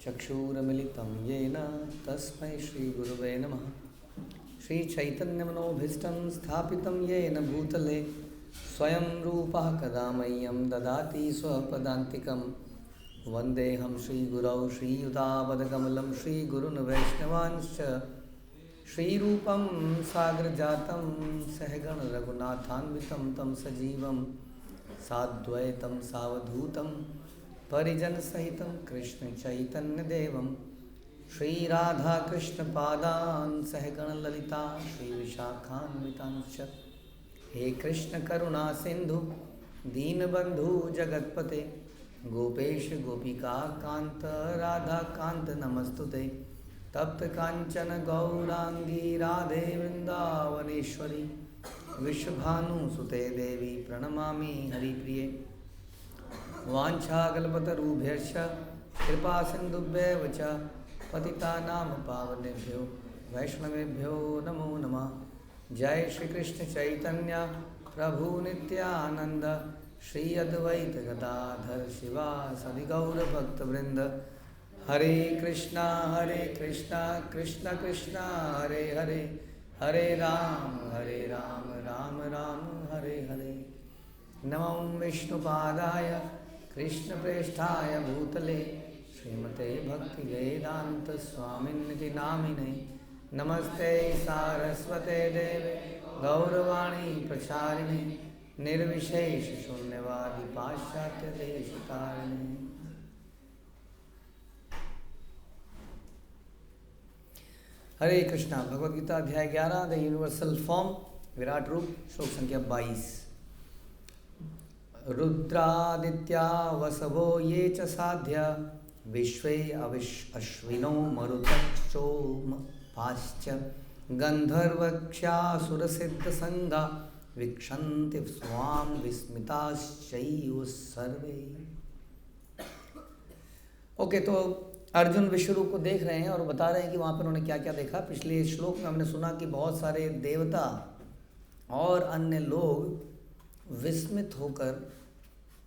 चक्षुरुन्मिलितं येन तस्मै श्रीगुरवे नमः। श्रीचैतन्यमनोभीष्टं स्थापितं येन भूतले स्वयं रूपः कदा मह्यं ददाति स्वपदान्तिकं। वन्देऽहं श्रीगुरौ श्रीयुतापदकमलं श्रीगुरून् वैष्णवांश्च श्रीरूपं साग्रजातं सहगण रघुनाथान्वितं तं सजीवं साद्वैतं सावधूतं परिजनसहितं कृष्ण चैतन्यदेवं श्रीराधाकृष्णपादान् सहगण ललिता श्रीविशाखान्वितांश्च। हे कृष्ण करुणा सिंधु दीनबंधु जगतपते गोपेश गोपिका कांत राधा कांत नमस्तुते। तप्त कांचन गौरांगी राधे वृंदावनेश्वरी विश्वभानुसुते देवी प्रणमामि हरिप्रिये। वाञ्छाकल्पतरुभ्यश्च कृपा सिन्धुभ्येव च पतितानां पावनेभ्यो वैष्णवेभ्यो नमो नमः। जय श्री कृष्ण चैतन्य प्रभु नित्यानंद श्री अद्वैत गदाधर शिवासादि गौर भक्तवृंद। हरे कृष्णा कृष्ण कृष्ण हरे हरे हरे राम राम राम हरे हरे। नमो विष्णुपादाय कृष्णप्रेष्ठाय भूतले श्रीमते भक्तिवेदांत स्वामिन्निति नामिने। नमस्ते सारस्वते देवे गौरवाणी प्रचारिणे निर्विशेष शून्यवादी पाश्चात्य देशकारिणे। हरे कृष्णा। भगवद गीता अध्याय 11 द यूनिवर्सल फॉर्म विराट रूप श्लोक संख्या 22। रुद्रादित्या वसवो ये च साध्य विश्वे अश्विनो मरुतश्चोमपाश्च गंधर्वक्षासुरसिद्धसंगा वीक्षन्ति स्वां विस्मिताश्चैव सर्वे। ओके, तो अर्जुन विश्वरूप को देख रहे हैं और बता रहे हैं कि वहाँ पर उन्होंने क्या क्या देखा। पिछले श्लोक में हमने सुना कि बहुत सारे देवता और अन्य लोग विस्मित होकर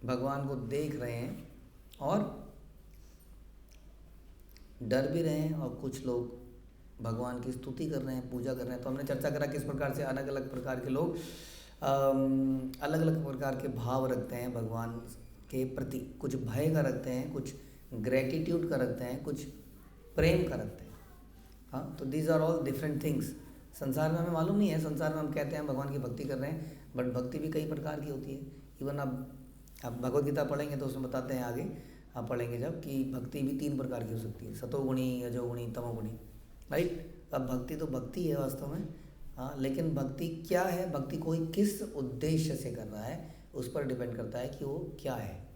भगवान को देख रहे हैं और डर भी रहे हैं, और कुछ लोग भगवान की स्तुति कर रहे हैं, पूजा कर रहे हैं। तो हमने चर्चा करा किस प्रकार से अलग अलग प्रकार के लोग अलग अलग प्रकार के भाव रखते हैं भगवान के प्रति। कुछ भय का रखते हैं, कुछ ग्रेटिट्यूड का रखते हैं, कुछ प्रेम का रखते हैं। हाँ, तो these are all different things. संसार में हमें मालूम नहीं है, संसार में हम कहते हैं भगवान की भक्ति कर रहे हैं, बट भक्ति भी कई प्रकार की होती है। इवन आप भगवद गीता पढ़ेंगे तो उसमें बताते हैं, आगे आप पढ़ेंगे जब, कि भक्ति भी 3 प्रकार की हो सकती है, सतोगुणी, रजोगुणी, तमोगुणी, राइट। अब भक्ति तो भक्ति है वास्तव में, हाँ, लेकिन भक्ति क्या है, भक्ति कोई किस उद्देश्य से कर रहा है उस पर डिपेंड करता है कि वो क्या है।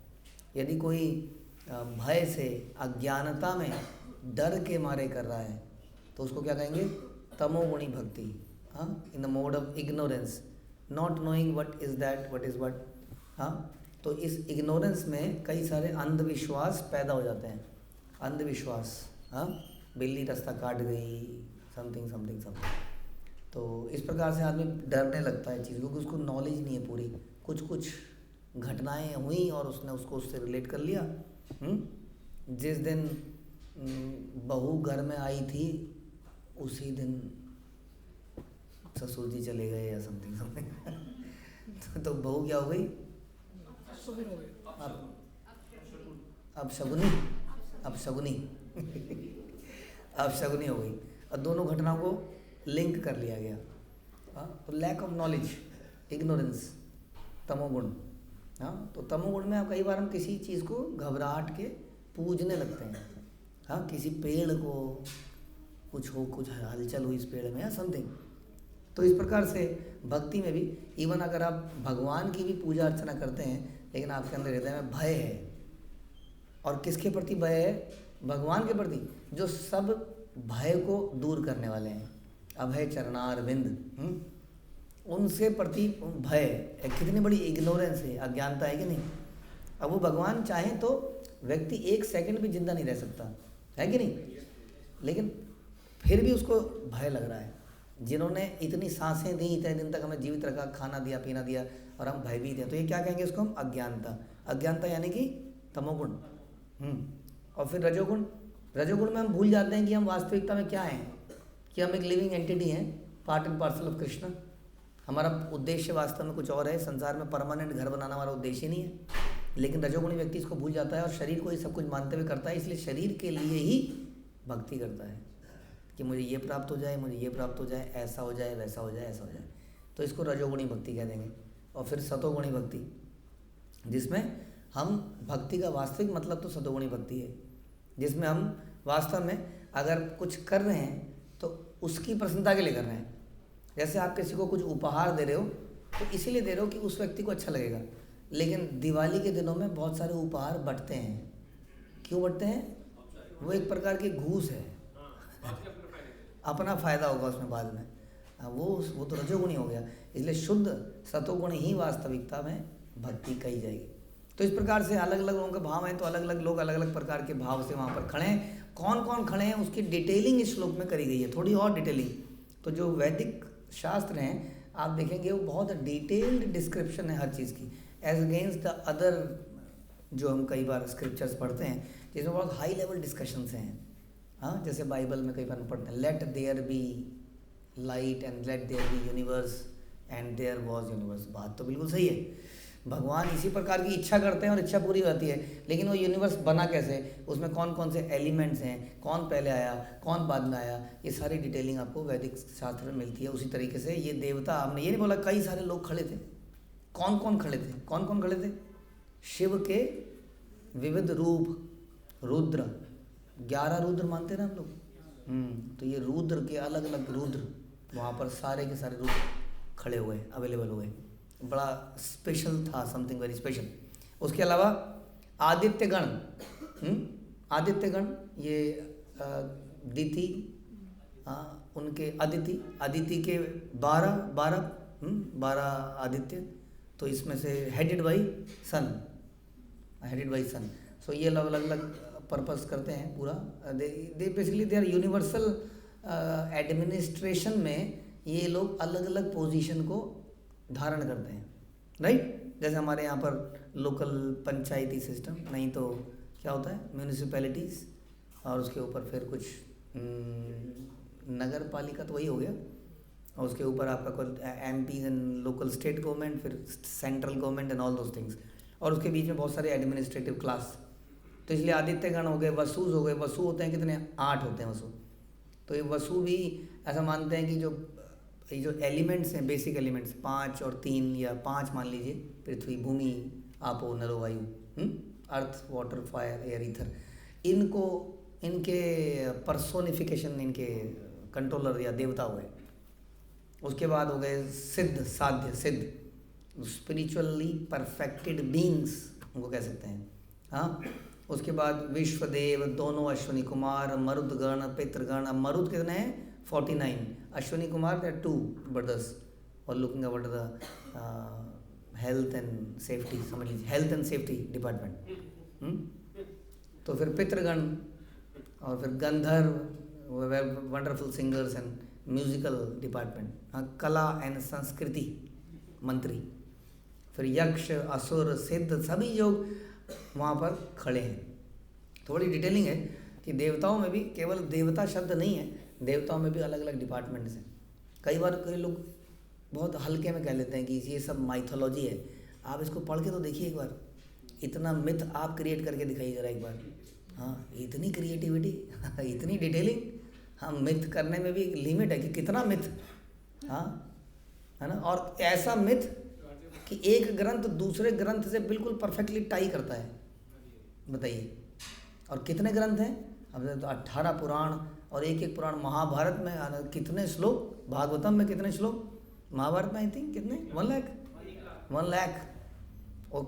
यदि कोई भय से, अज्ञानता में, डर के मारे कर रहा है तो उसको क्या कहेंगे, तमोगुणी भक्ति। हाँ, in the mode of ignorance, not knowing what is that, what is what. हाँ, तो इस इग्नोरेंस में कई सारे अंधविश्वास पैदा हो जाते हैं। अंधविश्वास, हाँ, बिल्ली रास्ता काट गई, समथिंग समथिंग समथिंग। तो इस प्रकार से आदमी डरने लगता है चीज़, क्योंकि उसको नॉलेज नहीं है पूरी। कुछ घटनाएं हुई और उसने उसको उससे रिलेट कर लिया। जिस दिन बहू घर में आई थी उसी दिन ससुर जी चले गए या समथिंग समथिंग। तो बहू क्या हो गई, अब शगुनी अब शगुनी हो गई, और दोनों घटनाओं को लिंक कर लिया गया। हाँ, तो लैक ऑफ नॉलेज, इग्नोरेंस, तमोगुण। हाँ, तो तमोगुण में कई बार हम किसी चीज़ को घबराहट के पूजने लगते हैं। हाँ, किसी पेड़ को कुछ हलचल हुई इस पेड़ में या समथिंग। तो इस प्रकार से भक्ति में भी, इवन अगर आप भगवान की भी पूजा अर्चना करते हैं लेकिन आपके अंदर हृदय में भय है, और किसके प्रति भय है, भगवान के प्रति, जो सब भय को दूर करने वाले हैं, अभय चरणारविंद, उनसे प्रति भय। कितनी बड़ी इग्नोरेंस है, अज्ञानता है कि नहीं। अब वो भगवान चाहें तो व्यक्ति 1 सेकंड भी जिंदा नहीं रह सकता है कि नहीं, लेकिन फिर भी उसको भय लग रहा है। जिन्होंने इतनी सांसें दी, इतने दिन तक हमें जीवित रखा, खाना दिया, पीना दिया, और हम भयभीत हैं, तो ये क्या कहेंगे इसको हम? अज्ञानता। अज्ञानता यानी कि तमोगुण। और फिर रजोगुण, रजोगुण में हम भूल जाते हैं कि हम वास्तविकता में क्या हैं, कि हम एक लिविंग एंटिटी हैं, part and parcel of Krishna. हमारा उद्देश्य वास्तव में कुछ और है, संसार में परमानेंट घर बनाना हमारा उद्देश्य नहीं है। लेकिन रजोगुणी व्यक्ति इसको भूल जाता है और शरीर को ही सब कुछ मानते हुए करता है, इसलिए शरीर के लिए ही भक्ति करता है कि मुझे ये प्राप्त हो जाए, मुझे ये प्राप्त हो जाए, ऐसा हो जाए, वैसा हो जाए, ऐसा हो जाए। तो इसको रजोगुणी भक्ति कह देंगे। और फिर सतोगुणी भक्ति, जिसमें हम भक्ति का वास्तविक मतलब तो सतोगुणी भक्ति है, जिसमें हम वास्तव में अगर कुछ कर रहे हैं तो उसकी प्रसन्नता के लिए कर रहे हैं। जैसे आप किसी को कुछ उपहार दे रहे हो तो इसीलिए दे रहे हो कि उस व्यक्ति को अच्छा लगेगा। लेकिन दिवाली के दिनों में बहुत सारे उपहार बंटते हैं। क्यों बंटते हैं? वो एक प्रकार की घूस है, अपना फायदा होगा उसमें बाद में। वो तो रजोगुणी हो गया। इसलिए शुद्ध सतोगुण ही वास्तविकता में भक्ति कही जाएगी। तो इस प्रकार से अलग अलग लोगों के भाव हैं, तो अलग अलग लोग अलग अलग प्रकार के भाव से वहाँ पर खड़े हैं। कौन कौन खड़े हैं उसकी डिटेलिंग इस श्लोक में करी गई है, थोड़ी और डिटेलिंग। तो जो वैदिक शास्त्र हैं आप देखेंगे वो बहुत डिटेल्ड डिस्क्रिप्शन है हर चीज़ की, एज अगेंस्ट द अदर जो हम कई बार स्क्रिप्चर्स पढ़ते हैं जिसमें बहुत हाई लेवल डिस्कशंस हैं। हाँ, जैसे बाइबल में कई बार हम पढ़ते हैं let there be light and let there be universe and there was universe. बात तो बिल्कुल सही है, भगवान इसी प्रकार की इच्छा करते हैं और इच्छा पूरी होती है। लेकिन वो यूनिवर्स बना कैसे, उसमें कौन कौन से एलिमेंट्स हैं, कौन पहले आया, कौन बाद में आया, ये सारी डिटेलिंग आपको वैदिक शास्त्र में मिलती है। उसी तरीके से ये देवता, हमने ये नहीं बोला कई सारे लोग खड़े थे। कौन कौन खड़े थे? कौन कौन खड़े थे? शिव के विविध रूप, रुद्र, 11 रुद्र मानते हैं ना हम लोग। तो ये रुद्र के अलग अलग रुद्र वहाँ पर सारे के सारे रुद्र खड़े हुए, अवेलेबल हुए। बड़ा स्पेशल था, समथिंग वेरी स्पेशल। उसके अलावा आदित्यगण, आदित्यगण ये दिति, उनके अदिति के 12 आदित्य, तो इसमें से हेडेड बाई सन। सो ये अलग अलग पर्पस करते हैं पूरा। They basically they are universal administration में ये लोग अलग अलग पोजीशन को धारण करते हैं, राइट। जैसे हमारे यहाँ पर लोकल पंचायती सिस्टम, नहीं तो क्या होता है म्यूनिसिपैलिटीज़, और उसके ऊपर फिर कुछ नगर पालिका, तो वही हो गया। और उसके ऊपर आपका कोई MPs and local state government, फिर central government and all those things. और उसके बीच में बहुत सारे एडमिनिस्ट्रेटिव क्लास। तो इसलिए आदित्यगण हो गए, वसुज हो गए। वसु होते हैं कितने? 8 होते हैं वसु। तो ये वसु भी ऐसा मानते हैं कि जो एलिमेंट्स हैं, बेसिक एलिमेंट्स 5 और 3 या 5 मान लीजिए, पृथ्वी, भूमि, आपो, नलो, वायु, अर्थ, वाटर, फायर, एयर, ईथर, इनके पर्सोनिफिकेशन, इनके कंट्रोलर या देवता हुए। उसके बाद हो गए सिद्ध, स्पिरिचुअली परफेक्टेड बीइंग्स उनको कह सकते हैं। हाँ, उसके बाद विश्वदेव, दोनों अश्विनी कुमार, मरुदगण, पितृगण। अब मरुद कितने हैं? 49। अश्विनी कुमार दे 2 ब्रदर्स। और looking about the health and safety, समझ लीजिए हेल्थ एंड सेफ्टी डिपार्टमेंट। तो फिर पितृगण, और फिर गंधर्व, wonderful singers and musical department. हाँ, कला एंड संस्कृति मंत्री। फिर यक्ष, असुर, सिद्ध, सभी लोग वहाँ पर खड़े हैं। थोड़ी डिटेलिंग है कि देवताओं में भी केवल देवता शब्द नहीं है, देवताओं में भी अलग अलग डिपार्टमेंट्स हैं। कई बार कई लोग बहुत हल्के में कह लेते हैं कि ये सब माइथोलॉजी है। आप इसको पढ़ के तो देखिए एक बार, इतना मिथ आप क्रिएट करके दिखाइए जरा एक बार। हाँ, इतनी क्रिएटिविटी, इतनी डिटेलिंग। हाँ, मिथ करने में भी एक लिमिट है कि कितना मिथ, हाँ, है ना। और ऐसा मिथ कि एक ग्रंथ दूसरे ग्रंथ से बिल्कुल परफेक्टली टाई करता है, बताइए। और कितने ग्रंथ हैं? अब तो 18 पुराण, और एक एक पुराण। महाभारत में कितने श्लोक, भागवतम में कितने श्लोक, महाभारत में आई थिंक कितने 1 लाख। और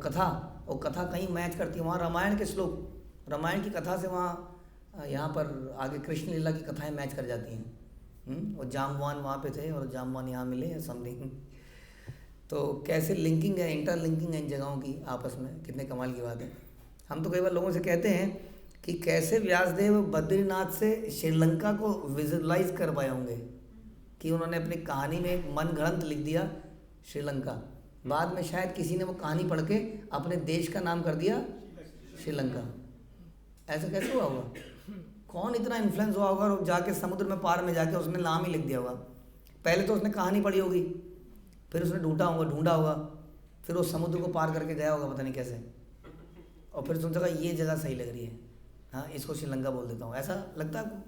कथा कहीं मैच करती है। वहाँ रामायण के श्लोक, रामायण की कथा से वहाँ यहाँ पर आगे कृष्ण लीला की कथाएं मैच कर जाती हैं। और जामवान वहाँ पे थे और जामवान यहाँ मिले या समथिंग। तो कैसे लिंकिंग है, इंटरलिंकिंग है इन जगहों की आपस में, कितने कमाल की बात है। हम तो कई बार लोगों से कहते हैं कि कैसे व्यासदेव बद्रीनाथ से श्रीलंका को विजुअलाइज कर पाए होंगे, कि उन्होंने अपनी कहानी में एक मन गढ़ंत लिख दिया श्रीलंका, बाद में शायद किसी ने वो कहानी पढ़ के अपने देश का नाम कर दिया श्रीलंका। ऐसा कैसे हुआ होगा? कौन इतना इन्फ्लुएंस हुआ होगा और जाके समुद्र में पार में जाके उसने नाम ही लिख दिया होगा। पहले तो उसने कहानी पढ़ी होगी, फिर उसने ढूंढा होगा, फिर वो समुद्र को पार करके गया होगा पता नहीं कैसे, और फिर सोचा ये जगह सही लग रही है, हाँ इसको श्रीलंका बोल देता हूँ। ऐसा लगता है आपको?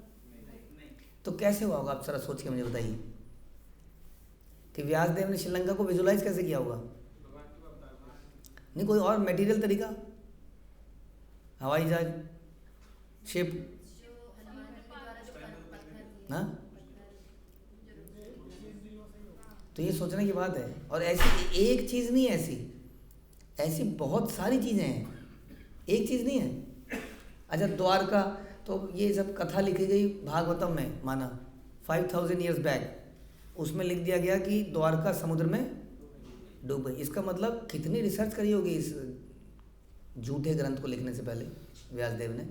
तो कैसे हुआ होगा आप जरा सोच के मुझे बताइए कि व्यासदेव ने श्रीलंका को विजुलाइज कैसे किया होगा? नहीं कोई और मटेरियल तरीका, हवाई जहाज, शिप, हाँ? तो ये सोचने की बात है। और ऐसी एक चीज़ नहीं है, ऐसी बहुत सारी चीज़ें हैं, एक चीज़ नहीं है। अच्छा द्वारका, तो ये सब कथा लिखी गई भागवतम में, माना 5000 ईयर्स बैक, उसमें लिख दिया गया कि द्वारका समुद्र में डूब गई। इसका मतलब कितनी रिसर्च करी होगी इस झूठे ग्रंथ को लिखने से पहले व्यासदेव ने,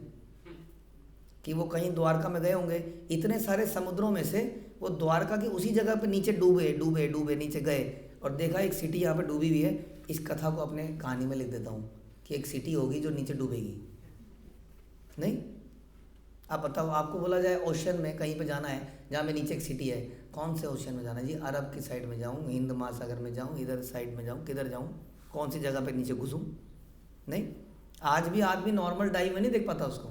कि वो कहीं द्वारका में गए होंगे, इतने सारे समुद्रों में से वो द्वारका की उसी जगह पे नीचे डूबे नीचे गए और देखा एक सिटी यहाँ पे डूबी हुई है, इस कथा को अपने कहानी में लिख देता हूँ कि एक सिटी होगी जो नीचे डूबेगी। नहीं, आप बताओ, आपको बोला जाए ओशन में कहीं पे जाना है जहाँ पे नीचे एक सिटी है, कौन से ओशन में जाना है जी? अरब की साइड में जाऊँ, हिंद महासागर में जाऊँ, इधर साइड में जाऊँ, किधर जाऊँ, कौन सी जगह पे नीचे घुसूँ? नहीं, आज भी आदमी नॉर्मल डाइव में नहीं देख पाता उसको,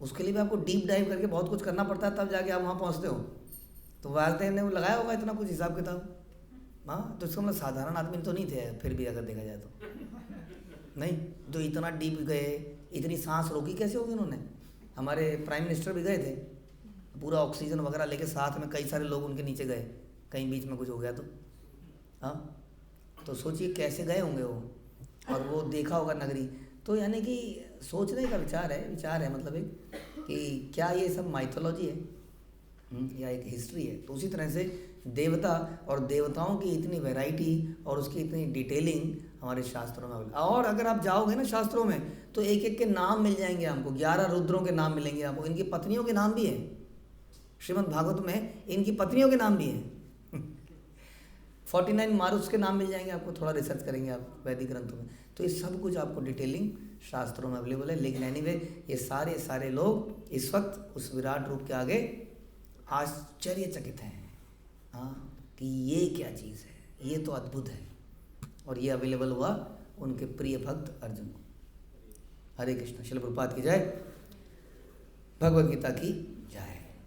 उसके लिए भी आपको डीप डाइव करके बहुत कुछ करना पड़ता है, तब जाके आप वहाँ पहुँचते हो। तो व्यासदेव ने वो लगाया होगा इतना कुछ हिसाब किताब, हाँ? तो इसका मतलब साधारण आदमी तो नहीं थे फिर भी, अगर देखा जाए तो नहीं, जो इतना डीप गए, इतनी सांस रोकी कैसे होगी उन्होंने? हमारे प्राइम मिनिस्टर भी गए थे, पूरा ऑक्सीजन वगैरह लेके साथ में, कई सारे लोग उनके नीचे गए, कहीं बीच में कुछ हो गया तो, हाँ? तो सोचिए कैसे गए होंगे वो, और वो देखा होगा नगरी। तो यानी कि सोचने का विचार है मतलब एक, कि क्या ये सब माइथोलॉजी है या एक हिस्ट्री है? तो उसी तरह से देवता और देवताओं की इतनी वैरायटी और उसकी इतनी डिटेलिंग हमारे शास्त्रों में अवेलेबल। और अगर आप जाओगे ना शास्त्रों में तो एक एक के नाम मिल जाएंगे आपको, 11 रुद्रों के नाम मिलेंगे आपको, इनकी पत्नियों के नाम भी हैं, श्रीमद् भागवत में इनकी पत्नियों के नाम भी हैं। 49 मारुस के नाम मिल जाएंगे आपको, थोड़ा रिसर्च करेंगे आप वैदिक ग्रंथों में, तो ये सब कुछ आपको डिटेलिंग शास्त्रों में अवेलेबल है। लेकिन एनीवे ये सारे लोग इस वक्त उस विराट रूप के आगे आश्चर्यचकित हैं, हाँ, कि ये क्या चीज़ है, ये तो अद्भुत है। और ये अवेलेबल हुआ उनके प्रिय भक्त अर्जुन को। हरे कृष्ण। श्रील प्रभुपाद की जय। भगवद गीता की